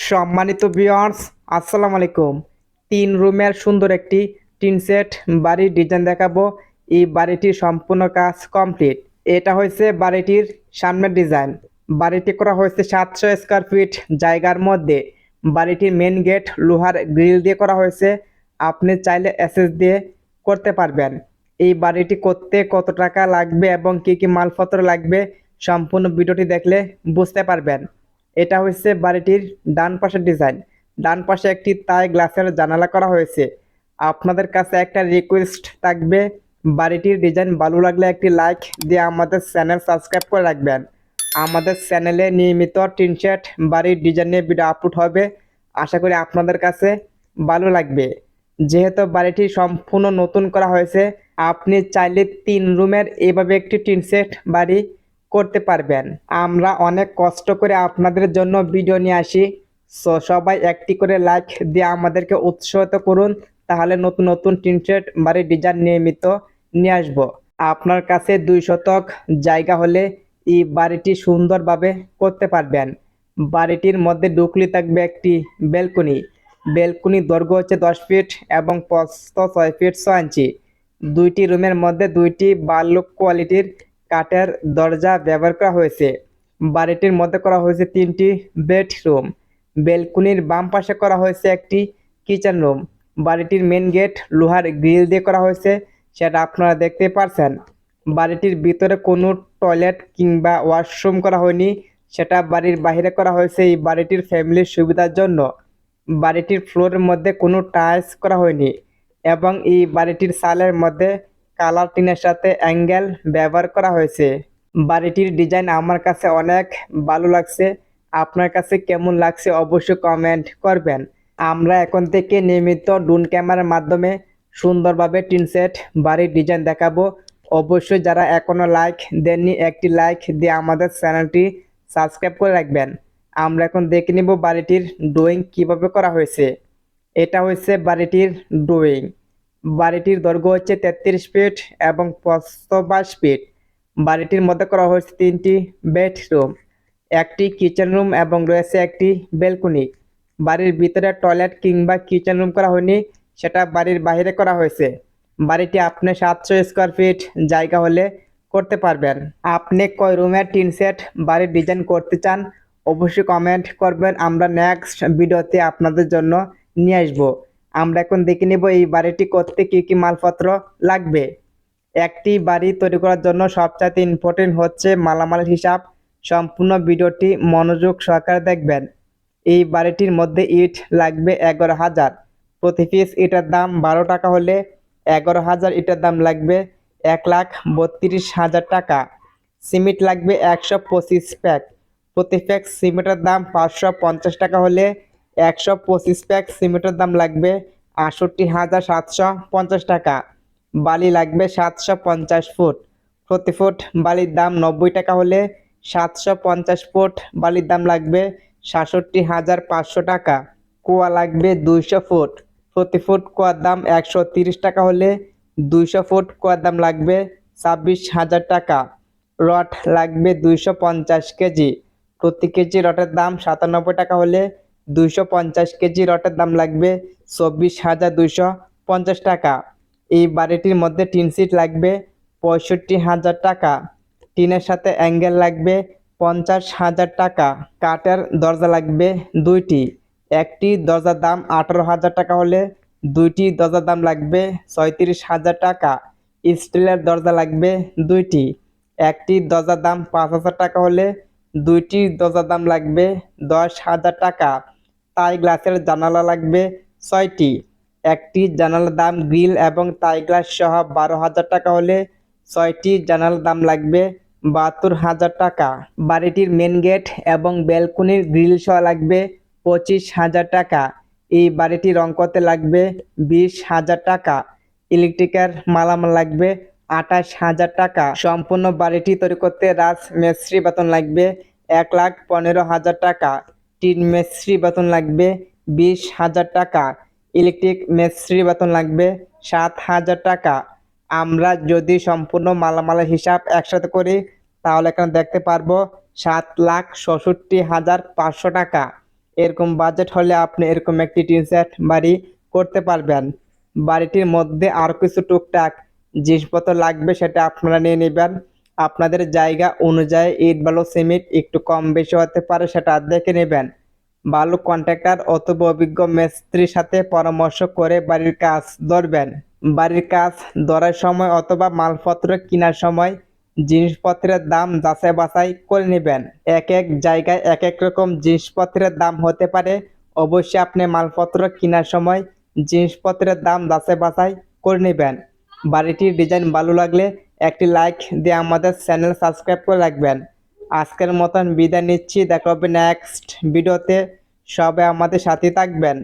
সম্মানিত ভিউয়ার্স, আসসালামু আলাইকুম। 3 রুমের সুন্দর একটি টিন সেট বাড়ির ডিজাইন দেখাবো। এই বাড়িটির সম্পূর্ণ কাজ কমপ্লিট। এটা হয়েছে বাড়িটির সামনের ডিজাইন। বাড়িটি করা হয়েছে 700 স্কয়ার ফিট জায়গার মধ্যে। বাড়িটির মেন গেট লোহার গ্রিল দিয়ে করা হয়েছে। আপনি চাইলে এসএস দিয়ে করতে পারবেন। এই বাড়িটি করতে কত টাকা লাগবে এবং কি কি মালপত্র লাগবে সম্পূর্ণ ভিডিওটি দেখলে বুঝতে পারবেন। এটা হচ্ছে বাড়িটির ডান পাশের ডিজাইন। ডান পাশে একটি তাই গ্লাসের জানালা করা হয়েছে। আপনাদের কাছে একটা রিকোয়েস্ট থাকবে, বাড়িটির ডিজাইন ভালো লাগলে একটি লাইক দিয়ে আমাদের চ্যানেল সাবস্ক্রাইব করে রাখবেন। আমাদের চ্যানেলে নিয়মিত টিন শেড বাড়ির ডিজাইন নিয়ে ভিডিও আপলোড হবে। আশা করি আপনাদের কাছে ভালো লাগবে। যেহেতু বাড়িটি সম্পূর্ণ নতুন করা হয়েছে, আপনি চাইলে 3 রুমের এভাবে একটি টিন শেড বাড়ি করতে পারবেন। আমরা অনেক কষ্ট করে আপনাদের জন্য ভিডিও নিয়ে আসি। সবাই একটি করে লাইক দিয়ে আমাদেরকে উৎসাহিত করুন, তাহলে নতুন নতুন টিন শেড বাড়ির ডিজাইন নিয়মিত নিয়ে আসবো। আপনার কাছে 2 শতক জায়গা হলে এই বাড়িটি সুন্দরভাবে করতে পারবেন। বাড়িটির মধ্যে ঢুকলে থাকবে একটি ব্যালকনি। ব্যালকনির দৈর্ঘ্য হচ্ছে 10 ফিট এবং প্রস্থ 6 ফিট 6 ইঞ্চি। 2টি রুমের মধ্যে 2টি ভালো কোয়ালিটির কাঠের দরজা ব্যবহার করা হয়েছে। বাড়িটির মধ্যে করা হয়েছে 3টি বেডরুম। ব্যালকনির বাম পাশে করা হয়েছে একটি কিচেন রুম। বাড়িটির মেন গেট লোহার গ্রিল দিয়ে করা হয়েছে, সেটা আপনারা দেখতে পারছেন। বাড়িটির ভিতরে কোনো টয়লেট কিংবা ওয়াশরুম করা হয়নি, সেটা বাড়ির বাইরে করা হয়েছে এই বাড়িটির ফ্যামিলির সুবিধার জন্য। বাড়িটির ফ্লোরের মধ্যে কোনো টাইলস করা হয়নি এবং এই বাড়িটির চালের মধ্যে কালার টিনের সাথে অ্যাঙ্গেল ব্যবহার করা হয়েছে। বাড়িটির ডিজাইন আমার কাছে অনেক ভালো লাগছে। আপনার কাছে কেমন লাগছে অবশ্যই কমেন্ট করবেন। আমরা এখন থেকে নিয়মিত ড্রোন ক্যামেরার মাধ্যমে সুন্দরভাবে টিন সেট বাড়ির ডিজাইন দেখাবো। অবশ্যই যারা এখনো লাইক দেননি, একটি লাইক দিয়ে আমাদের চ্যানেলটি সাবস্ক্রাইব করে রাখবেন। আমরা এখন দেখে নিব বাড়িটির ড্রয়িং কিভাবে করা হয়েছে। এটা হচ্ছে বাড়িটির ড্রয়িং। বাড়িটির দৈর্ঘ্য হচ্ছে 33 ফিট এবং প্রস্থ 22 ফিট। বাড়িটির মধ্যে করা হয়েছে 3টি বেডরুম, একটি কিচেন রুম এবং রয়েছে একটি ব্যালকনি। বাড়ির ভিতরে টয়লেট কিংবা কিচেন রুম করা হয়নি, সেটা বাড়ির বাইরে করা হয়েছে। বাড়িটি আপনি 700 স্কয়ার ফিট জায়গা হলে করতে পারবেন। আপনি কয় রুমের টিন সেট বাড়ির ডিজাইন করতে চান অবশ্যই কমেন্ট করবেন। আমরা নেক্সট ভিডিওতে আপনাদের জন্য নিয়ে আসবো। আমরা এখন দেখে নেব এই বাড়িটি করতে কি কি মালপত্র লাগবে। একটি বাড়ি তৈরি করার জন্য সবচাইতে ইম্পর্টেন্ট হচ্ছে মালামালের হিসাব। সম্পূর্ণ ভিডিওটি মনোযোগ সহকারে দেখবেন। এই বাড়িটির মধ্যে ইট লাগবে 11,000। প্রতি পিস ইটের দাম 12 টাকা হলে 11,000 ইটের দাম লাগবে 1,32,000 টাকা। সিমেন্ট লাগবে 125 প্যাক। প্রতি প্যাক সিমেন্টের দাম 550 টাকা হলে 125 প্যাক সিমেন্টের দাম লাগবে 68,750 টাকা। বালি লাগবে 750 ফুট। প্রতি ফুট বালির দাম 90 টাকা হলে 750 ফুট বালির দাম লাগবে 66,500 টাকা। কুয়া লাগবে 200 ফুট। প্রতি ফুট কুয়ার দাম 130 টাকা হলে 200 ফুট কুয়ার দাম লাগবে 26,000 টাকা। রড লাগবে 250 কেজি। প্রতি কেজি রডের দাম 97 টাকা হলে 250 কেজি রডের দাম লাগবে 24,250 টাকা। এই বাড়িটির মধ্যে টিন সিট লাগবে 65,000 টাকা। টিনের সাথে অ্যাঙ্গেল লাগবে 50,000 টাকা। কাঠের দরজা লাগবে 2টি। একটি দরজার দাম 18,000 টাকা হলে 2টি দরজার দাম লাগবে 36,000 টাকা। স্টিলের দরজা লাগবে 2টি। একটি দরজার দাম 5,000 টাকা হলে 2টি দরজার দাম লাগবে 10,000 টাকা। তাই গ্লাসের জানালা লাগবে 6টি। একটি জানালার দাম গ্রিল এবং তাই গ্লাস সহ 12,000 টাকা হলে 6টি জানালার দাম লাগবে 72,000 টাকা। বাড়িটির মেন গেট এবং ব্যালকনির গ্রিল সহ লাগবে 25,000 টাকা। এই বাড়িটি রং করতে লাগবে 20,000 টাকা। ইলেকট্রিকের মালামাল লাগবে 28,000 টাকা। সম্পূর্ণ বাড়িটি তৈরি করতে রাজ মিস্ত্রি বেতন লাগবে 1,15,000 টাকা। টিন মিস্ত্রি বেতন লাগবে 20,000 টাকা। ইলেকট্রিক মিস্ত্রি বেতন লাগবে 7,000 টাকা। আমরা যদি সম্পূর্ণ মালামালের হিসাব একসাথে করি তাহলে এখানে দেখতে পারবো 7,66,500 টাকা। এরকম বাজেট হলে আপনি এরকম একটি টিন সেট বাড়ি করতে পারবেন। বাড়িটির মধ্যে আরও কিছু টুকটাক জিনিসপত্র লাগবে, সেটা আপনারা নিয়ে নেবেন। আপনাদের জায়গা অনুযায়ী ইট বালু সিমেন্ট একটু কম বেশি হতে পারে, সেটা দেখে নেবেন। বালু কন্ট্রাক্টর অথবা অভিজ্ঞ মিস্ত্রির সাথে পরামর্শ করে বাড়ির কাজ ধরবেন। বাড়ির কাজ ধরার সময় অথবা মালপত্র কেনার সময় জিনিসপত্রের দাম যাচাই বাছাই করে নেবেন। এক এক জায়গায় এক এক রকম জিনিসপত্রের দাম হতে পারে। অবশ্যই আপনি মালপত্র কেনার সময় জিনিসপত্রের দাম যাচাই বাছাই করে নেবেন। বাড়িটির ডিজাইন ভালো লাগলে একটি লাইক দিয়ে আমাদের চ্যানেল সাবস্ক্রাইব করে রাখবেন। আজকের মতন বিদায় নিচ্ছি, দেখা হবে নেক্সট ভিডিওতে। সবাই আমাদের সাথে থাকবেন।